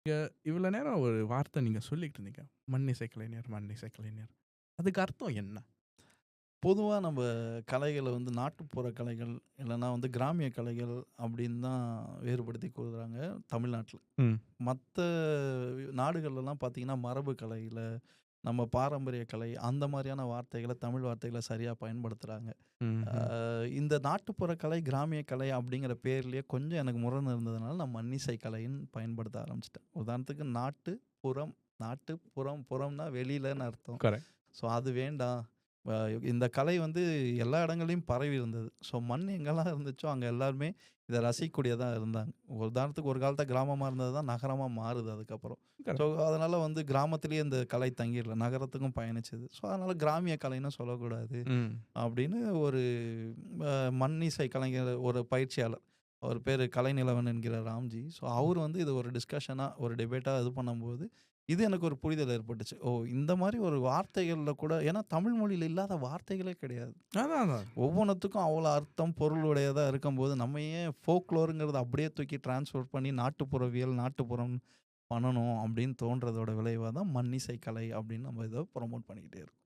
இங்க இவ்வளோ நேரம் ஒரு வார்த்தை நீங்க சொல்லிட்டு இருந்தீங்க. "மண்ணிசை கலைஞர், மண்ணிசை கலைஞர்." அதுக்கு அர்த்தம் என்ன? பொதுவா நம்ப கலைகள வந்து நாட்டுப்புற கலைகள், இல்லன்னா வந்து கிராமிய கலைகள் அப்படின்னு தான் வேறுபடுத்தி கூறுறாங்க தமிழ்நாட்ல. ம். மத்த நாடுகள்லலாம் பார்த்தீங்கன்னா, மரபு கலையில, நம்ம பாரம்பரிய கலை அந்த மாரியான வார்த்தைகள, தமிழ் வார்த்தைகள சரியா பயன்படுத்துறாங்க. அ ம்ஹ்ம். இந்த நாட்டுப்புற கலை, கிராமிய கலை அப்படிங்கிற பேர்லயே கொஞ்சம் எனக்கு முரண் இருந்ததுனால, நான் மன்னிசை கலைன்னு பயன்படுத்த ஆரம்பிச்சுட்டேன். உதாரணத்துக்கு நாட்டு, புறம், நாட்டு, புறம், புறம்னா வெளிலன்னு அர்த்தம். கரெக்ட். ஸோ அது வேண்டாம். அ இந்த கலை வந்து எல்லா இடங்கள்லயும் பரவி இருந்தது. ஸோ மண் எங்கெல்லாம் இருந்துச்சோ, அங்க எல்லாருமே இத ரசிக்கக்கூடியதா இருந்தாங்க. உதாரணத்துக்கு ஒரு காலத்துல கிராமமா இருந்தது தான் நகரமா மாறுது அதுக்கப்புறம். So correct. அதனால வந்து கிராமத்திலேயே இந்த கலை தங்கிரல. நகரத்துக்கும் பயணிச்சது. ஸோ அதனால கிராமிய கலைன்னு சொல்லக்கூடாது. ம். அப்படின்னு ஒரு மண்ணிசை கலைஞர் ஒரு பயிற்சியாளர். அவர் பேரு கலைநிலவன் என்கிற ராம்ஜி. ஸோ அவரு வந்து இது ஒரு டிஸ்கஷனா, ஒரு டிபேட்டா இது பண்ணும்போது, இது எனக்கு ஒரு புரிதல் ஏற்பட்டுச்சு. ஓ! இந்த மாரி ஒரு வார்த்தைகள்ல கூட ஏன்னா தமிழ் மொழியில இல்லாத வார்த்தைகளே கிடையாது. அதான், அதான். ஒவ்வொன்னுத்துக்கும் அவ்வளோ அர்த்தம், பொருள் உடையதா இருக்கும்போது, நம்ம ஏன் ஃபோக்லோருங்கிறத அப்படியே தூக்கி ட்ரான்ஸ்ஃபர் பண்ணி நாட்டுப்புறவியல், நாட்டுப்புறம் பண்ணணும் அப்படின்னு தோன்றதோட விளைவா தான் மண்ணிசை கலை அப்படின்னு நம்ம இத ப்ரமோட் பண்ணிக்கிட்டே இருக்கோம்.